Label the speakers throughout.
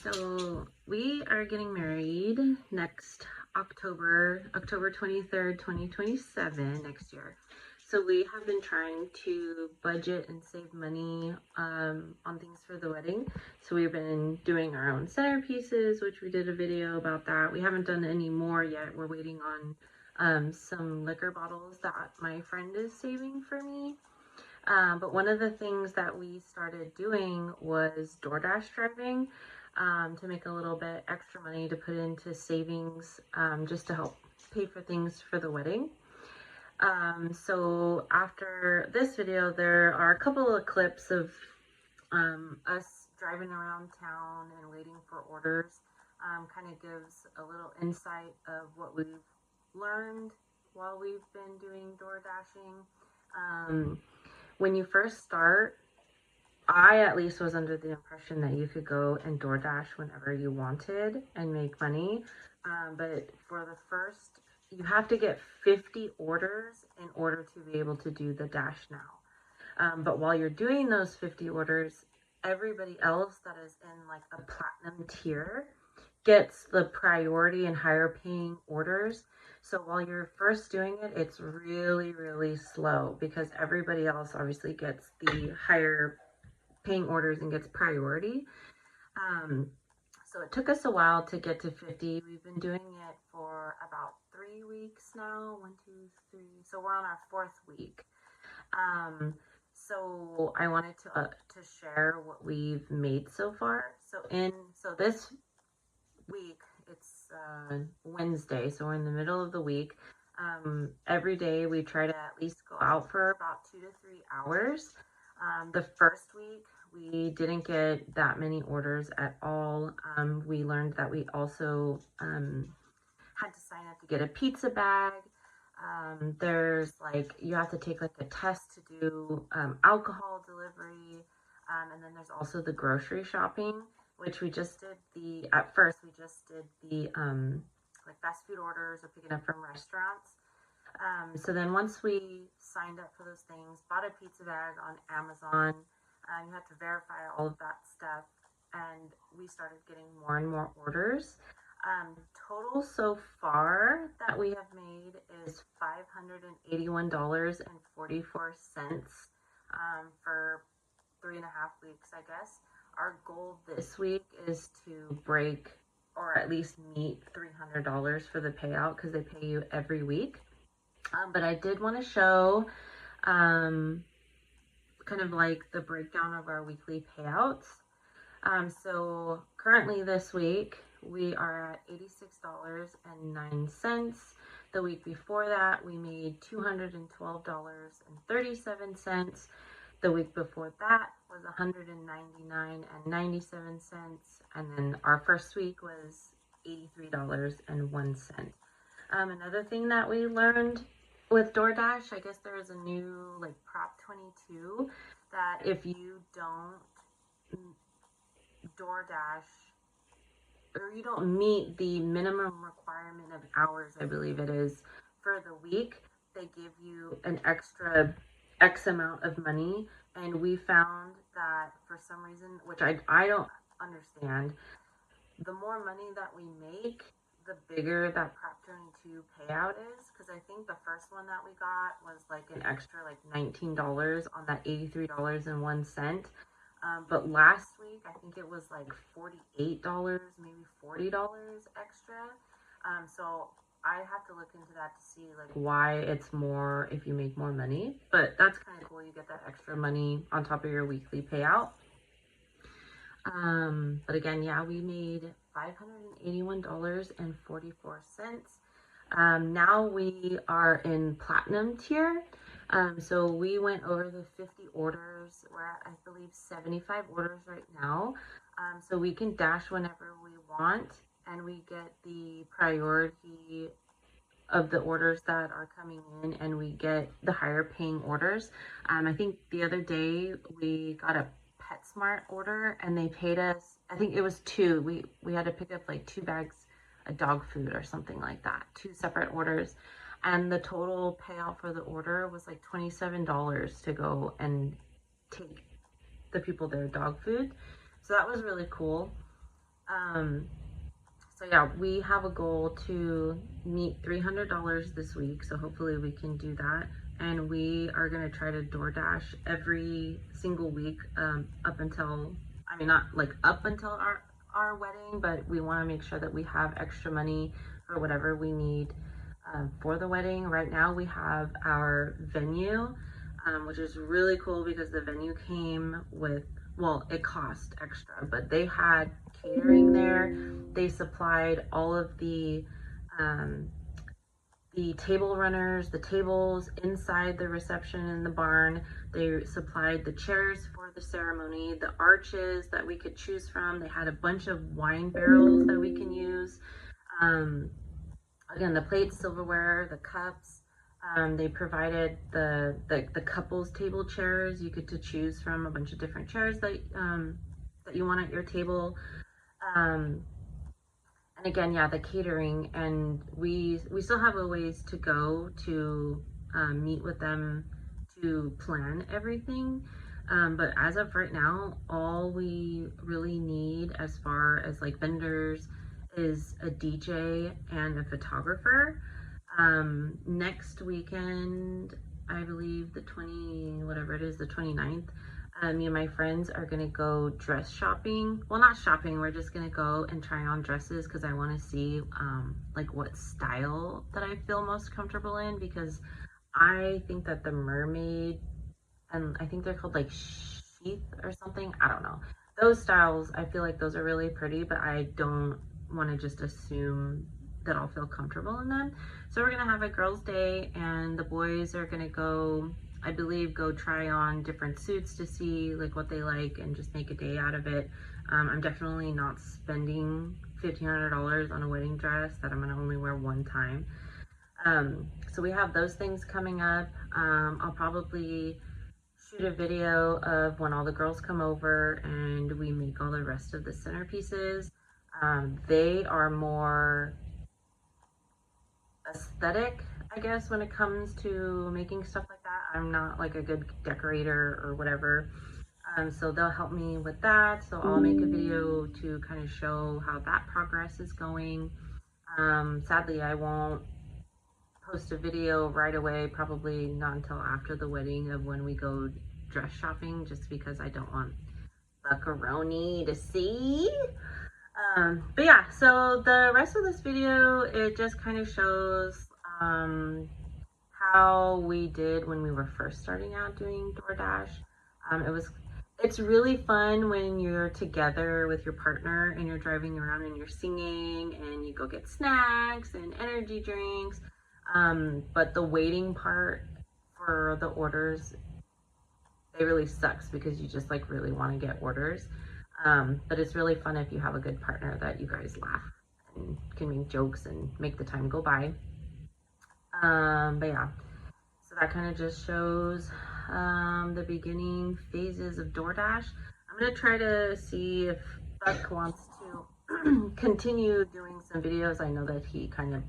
Speaker 1: So we are getting married next October 23rd, 2027, next year. So we have been trying to budget and save money on things for the wedding. So we've been doing our own centerpieces, which we did a video about that. We haven't done any more yet. We're waiting on some liquor bottles that my friend is saving for me. But one of the things that we started doing was DoorDash driving to make a little bit extra money to put into savings just to help pay for things for the wedding. So after this video, there are a couple of clips of us driving around town and waiting for orders. Kind of gives a little insight of what we've learned while we've been doing DoorDashing. When you first start, I at least was under the impression that you could go and DoorDash whenever you wanted and make money. But for the first, you have to get 50 orders in order to be able to do the Dash Now. But while you're doing those 50 orders, everybody else that is in like a platinum tier gets the priority and higher paying orders. So while you're first doing it, it's really, really slow because everybody else obviously gets the higher paying orders and gets priority. So it took us a while to get to 50. We've been doing it for about 3 weeks now. 1, 2, 3. So we're on our 4th week. So I wanted to share what we've made so far. So this week, it's Wednesday, so we're in the middle of the week. Every day we try to at least go out for about 2 to 3 hours. The first week we didn't get that many orders at all. We learned that we also had to sign up to get a pizza bag. There's like, you have to take like a test to do alcohol delivery. And then there's also the grocery shopping, which we just did at first we just did the like fast food orders or picking up from restaurants. So then once we signed up for those things, bought a pizza bag on Amazon, you have to verify all of that stuff, and we started getting more and more orders. Total so far that we have made is $581.44 for 3.5 weeks, I guess. Our goal this week is to break or at least meet $300 for the payout because they pay you every week. But I did want to show kind of like the breakdown of our weekly payouts. So currently this week we are at $86.09. The week before that we made $212.37. The week before that was $199.97, and then our first week was $83.01. Another thing that we learned with DoorDash, I guess there is a new like Prop 22 that if you don't DoorDash or you don't meet the minimum requirement of hours, I believe it is, for the week, they give you an extra X amount of money. And we found that for some reason, which I don't understand, the more money that we make, the bigger that Prop 22 payout is. Because I think the first one that we got was like an extra like $19 on that $83.01. But last week, I think it was like $48, maybe $40 extra. So I have to look into that to see like why it's more if you make more money, but that's kind of cool. You get that extra money on top of your weekly payout. But again, yeah, we made $581.44. Now we are in platinum tier. So we went over the 50 orders. We're at, I believe, 75 orders right now. So we can dash whenever we want, and we get the priority of the orders that are coming in, and we get the higher paying orders. I think the other day we got a PetSmart order and they paid us, I think it was 2. We had to pick up like 2 bags of dog food or something like that, 2 separate orders. And the total payout for the order was like $27 to go and take the people their dog food. So that was really cool. Um, so yeah, we have a goal to meet $300 this week. So hopefully we can do that. And we are going to try to DoorDash every single week, up until, I mean, not like up until our wedding, but we want to make sure that we have extra money for whatever we need, for the wedding. Right now we have our venue, which is really cool because the venue came with, well, it cost extra, but they had catering there. They supplied all of um, the table runners, the tables inside the reception in the barn. They supplied the chairs for the ceremony, the arches that we could choose from. They had a bunch of wine barrels that we can use. Um, Again, the plates, silverware, the cups. They provided the couples table chairs. You get to choose from a bunch of different chairs that you want at your table. Um, and again, yeah, the catering, and we still have a ways to go to meet with them to plan everything. But as of right now, all we really need as far as like vendors is a DJ and a photographer. Next weekend, I believe the 20, whatever it is, the 29th, me and my friends are gonna go dress shopping. Well, not shopping, we're just gonna go and try on dresses because I want to see like what style that I feel most comfortable in, because I think that the mermaid, and I think they're called like sheath or something, I don't know, those styles, I feel like those are really pretty, but I don't want to just assume that I'll feel comfortable in them. So we're gonna have a girls' day, and the boys are gonna go, I believe, go try on different suits to see like what they like and just make a day out of it. I'm definitely not spending $1,500 on a wedding dress that I'm gonna only wear one time. So we have those things coming up. I'll probably shoot a video of when all the girls come over and we make all the rest of the centerpieces. They are more aesthetic, I guess, when it comes to making stuff like that. I'm not like a good decorator or whatever. So they'll help me with that. So I'll make a video to kind of show how that progress is going. Sadly, I won't post a video right away, probably not until after the wedding, of when we go dress shopping, just because I don't want Buckaroni to see. But yeah, so the rest of this video, it just kind of shows how we did when we were first starting out doing DoorDash. It's really fun when you're together with your partner and you're driving around and you're singing and you go get snacks and energy drinks. But the waiting part for the orders, it really sucks because you just like really want to get orders. But it's really fun if you have a good partner that you guys laugh and can make jokes and make the time go by. But yeah, so that kind of just shows the beginning phases of DoorDash. I'm gonna try to see if Buck wants to continue doing some videos. I know that he kind of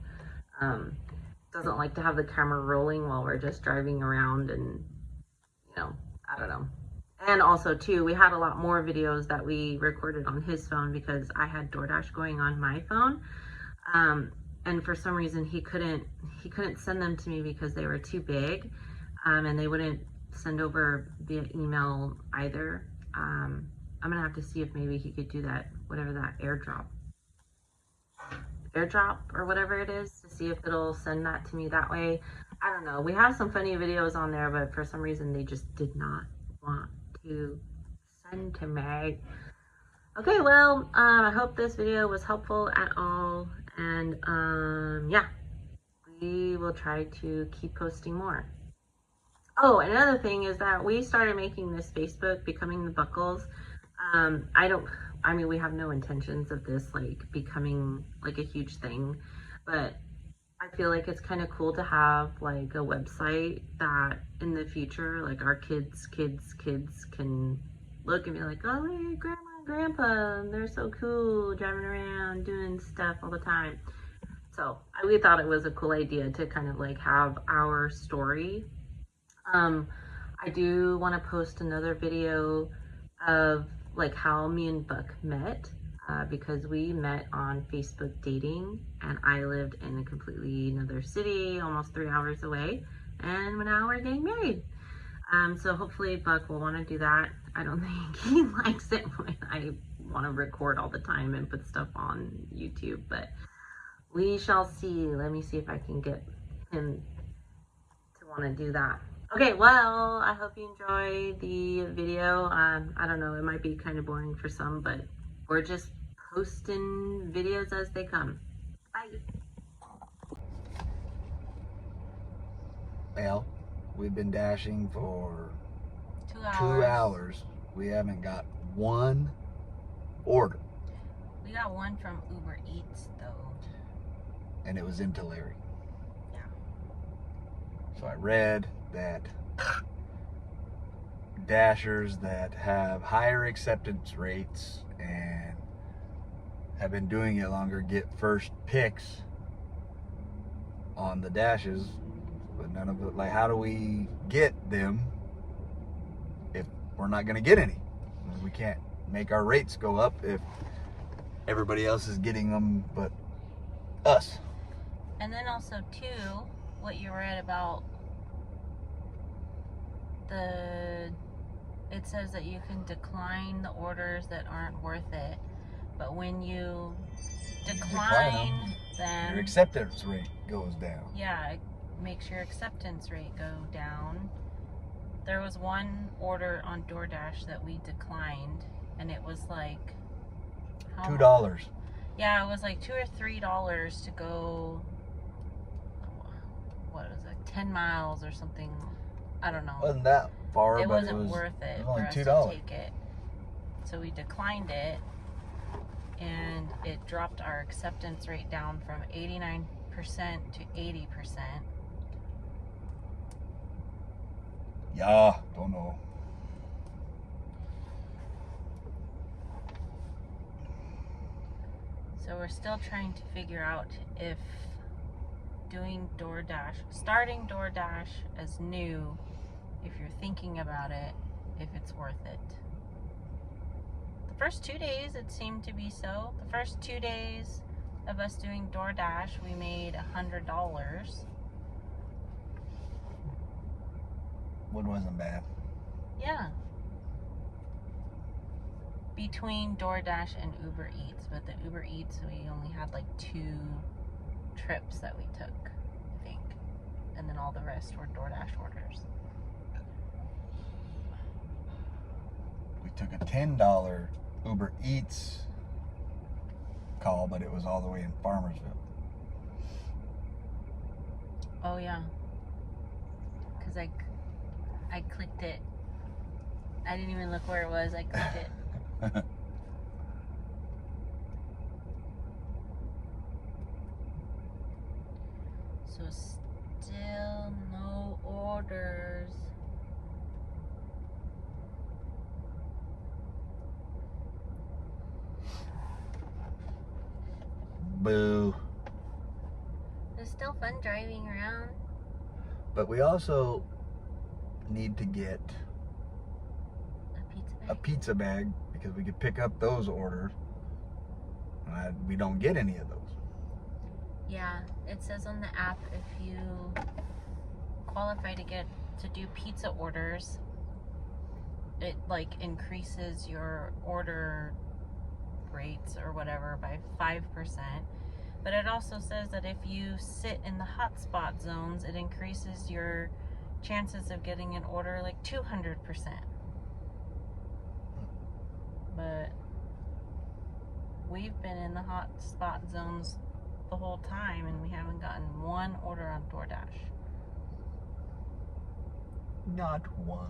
Speaker 1: doesn't like to have the camera rolling while we're just driving around, and I don't know. And also too, we had a lot more videos that we recorded on his phone because I had DoorDash going on my phone. And for some reason he couldn't send them to me because they were too big, and they wouldn't send over via email either. I'm gonna have to see if maybe he could do that, whatever that airdrop or whatever it is, to see if it'll send that to me that way. I don't know. We have some funny videos on there, but for some reason they just did not want to send to me. Okay, well, I hope this video was helpful at all, and yeah, we will try to keep posting more. Oh, another thing is that we started making this Facebook, Becoming the Buckles. I mean, we have no intentions of this like becoming like a huge thing, but I feel like it's kind of cool to have like a website that in the future, like our kids can look and be like, oh, hey, grandma and grandpa, they're so cool, driving around doing stuff all the time. So we thought it was a cool idea to kind of like have our story. I do want to post another video of like how me and Buck met. because we met on Facebook dating, and I lived in a completely another city, almost 3 hours away, and now we're getting married. So hopefully Buck will want to do that. I don't think he likes it when I want to record all the time and put stuff on YouTube, but we shall see. Let me see if I can get him to want to do that. Okay, well, I hope you enjoy the video. I don't know, it might be kind of boring for some, but we're just posting videos as they come. Bye.
Speaker 2: Well, we've been dashing for
Speaker 1: 2 hours.
Speaker 2: 2 hours. We haven't got one order.
Speaker 1: We got one from Uber Eats, though.
Speaker 2: And it was in Tulare.
Speaker 1: Yeah.
Speaker 2: So I read that dashers that have higher acceptance rates and have been doing it longer get first picks on the dashes, but none of it, like, how do we get them if we're not going to get any? We can't make our rates go up if everybody else is getting them but us.
Speaker 1: And then also too, what you read about it says that you can decline the orders that aren't worth it, but when you decline them,
Speaker 2: your acceptance rate goes down.
Speaker 1: Yeah, it makes your acceptance rate go down. There was one order on DoorDash that we declined, and it was like
Speaker 2: $2.
Speaker 1: Yeah, it was like $2 or $3 to go. What was it? 10 miles or something. I don't know.
Speaker 2: Wasn't that far?
Speaker 1: It
Speaker 2: but
Speaker 1: wasn't
Speaker 2: it was,
Speaker 1: worth it
Speaker 2: was only
Speaker 1: for us
Speaker 2: $2.
Speaker 1: to take it. So we declined it, and it dropped our acceptance rate down from 89% to 80%.
Speaker 2: Yeah, don't know.
Speaker 1: So we're still trying to figure out if starting DoorDash as new, if you're thinking about it, if it's worth it. The first 2 days it seemed to be so. The first 2 days of us doing DoorDash, we made $100.
Speaker 2: What wasn't bad?
Speaker 1: Yeah. Between DoorDash and Uber Eats, but the Uber Eats, we only had like 2 trips that we took, I think. And then all the rest were DoorDash orders.
Speaker 2: We took a $10 Uber Eats call, but it was all the way in Farmersville.
Speaker 1: Oh yeah. Because I clicked it. I didn't even look where it was. I clicked it. So still no orders.
Speaker 2: Boo.
Speaker 1: It's still fun driving around.
Speaker 2: But we also need to get
Speaker 1: A pizza bag.
Speaker 2: because we could pick up those orders. We don't get any of those.
Speaker 1: Yeah, it says on the app if you qualify to do pizza orders, it like increases your order rates or whatever by 5%. But it also says that if you sit in the hotspot zones, it increases your chances of getting an order like 200%. But we've been in the hotspot zones the whole time, and we haven't gotten one order on DoorDash.
Speaker 2: Not one.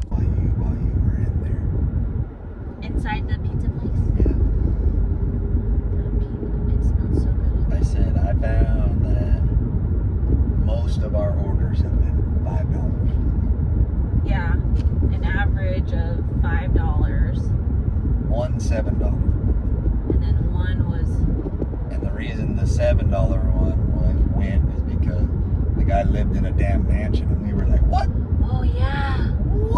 Speaker 2: while you were in there.
Speaker 1: Inside the pizza place?
Speaker 2: Yeah.
Speaker 1: It smells so good.
Speaker 2: I said I found that most of our orders have been $5.
Speaker 1: Yeah, an average of $5.
Speaker 2: One $7.
Speaker 1: And then one was...
Speaker 2: And the reason the $7 one went is because the guy lived in a damn mansion, and we were like, what?
Speaker 1: Oh yeah.
Speaker 2: What?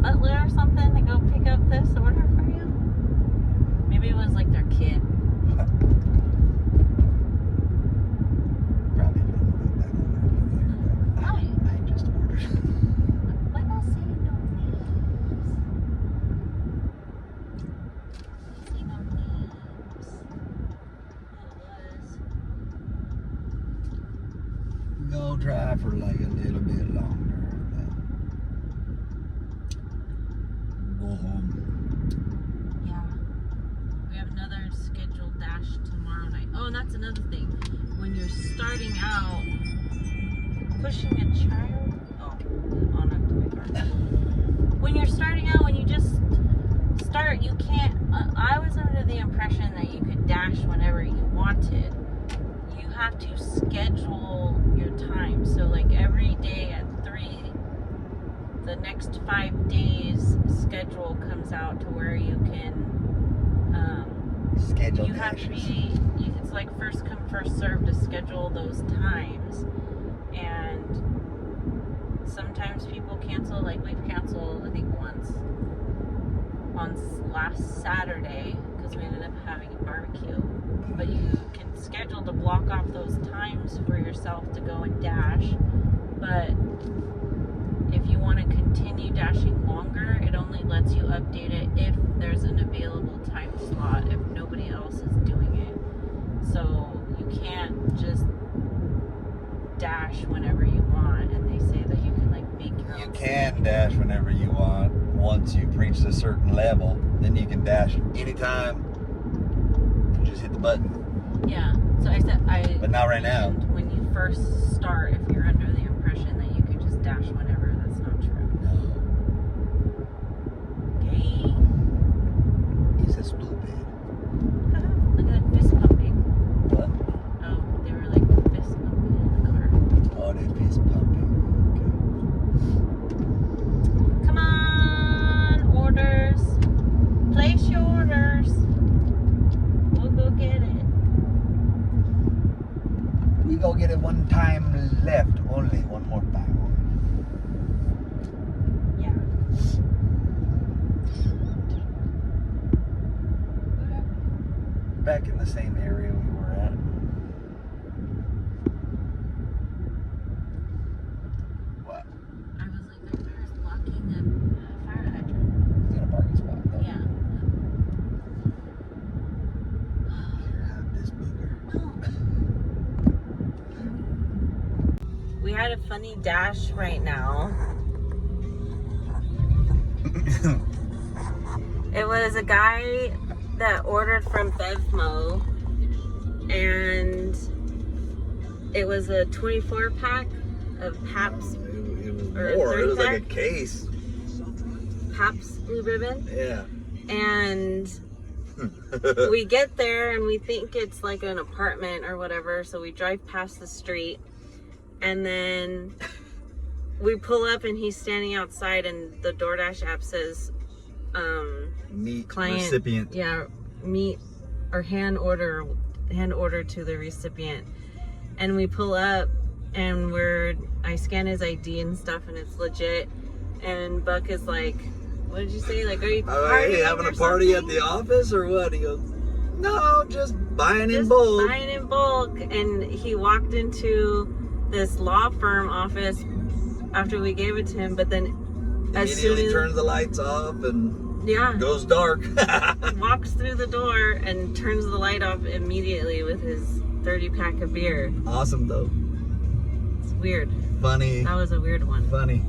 Speaker 1: butler or something to go pick up this order for you? Maybe it was like their kid.
Speaker 2: Probably didn't put that on there.
Speaker 1: Why?
Speaker 2: I just ordered.
Speaker 1: Why not say no names? Say no names. It was.
Speaker 2: Go try for like a little bit longer. Then go home.
Speaker 1: Yeah. We have another scheduled dash tomorrow night. Oh, and that's another thing. When you're starting out, pushing a child. Oh, on up to my car. When you're starting out, when you just start, you can't. I was under the impression that you could dash whenever you wanted. You have to schedule your time. So, like every day at 3, the next 5 days schedule comes out to where you can.
Speaker 2: Schedule
Speaker 1: You have to
Speaker 2: dashes.
Speaker 1: be. It's like first come, first serve to schedule those times, and sometimes people cancel. Like we've canceled, I think once on last Saturday because we ended up having a barbecue. But you can schedule to block off those times for yourself to go and dash. But if you want to continue dashing longer, it only lets you update it if there's an available time slot, if nobody else is doing it. So you can't just dash whenever you want, and they say that you can like make your
Speaker 2: You
Speaker 1: own
Speaker 2: can dash whenever you want. Once you've reached a certain level, then you can dash anytime. You just hit the button.
Speaker 1: Yeah. So I said
Speaker 2: But not right now.
Speaker 1: mentioned when you first start, if you're under the impression that you can just dash whenever, that's not true. Okay.
Speaker 2: He's a stupid.
Speaker 1: Look at that fist pumping.
Speaker 2: What?
Speaker 1: Oh, they were like fist pumping in the car.
Speaker 2: Oh, they fist pumping.
Speaker 1: Come on, orders. Place your orders. We'll go get it.
Speaker 2: Okay. We go get it one time left. Only one more time.
Speaker 1: Yeah.
Speaker 2: Back in the same area we were at. What?
Speaker 1: I was like, their car's blocking the fire hydrant.
Speaker 2: Is that a parking spot though?
Speaker 1: Yeah.
Speaker 2: Here, have this booger.
Speaker 1: We had a funny dash right now. It was a guy that ordered from Bevmo, and it was a 24 pack of Pabst,
Speaker 2: It was
Speaker 1: Or
Speaker 2: more. It was like a
Speaker 1: 30-pack?
Speaker 2: case.
Speaker 1: Pabst Blue Ribbon,
Speaker 2: Yeah.
Speaker 1: and we get there and we think it's like an apartment or whatever, so we drive past the street, and then we pull up and he's standing outside, and the DoorDash app says
Speaker 2: Meat
Speaker 1: client
Speaker 2: recipient.
Speaker 1: Yeah, meat or hand order to the recipient. And we pull up and I scan his ID and stuff, and it's legit. And Buck is like, what did you say? Like, are you
Speaker 2: Hey, having a party at the office or what? He goes, no, just buying in bulk.
Speaker 1: Buying in bulk. And he walked into this law firm office after we gave it to him, but then as soon
Speaker 2: Immediately
Speaker 1: as
Speaker 2: turns the lights off and goes dark.
Speaker 1: walks through the door and turns the light off immediately with his 30-pack of beer.
Speaker 2: Awesome though.
Speaker 1: It's weird.
Speaker 2: Funny.
Speaker 1: That was a weird one.
Speaker 2: Funny.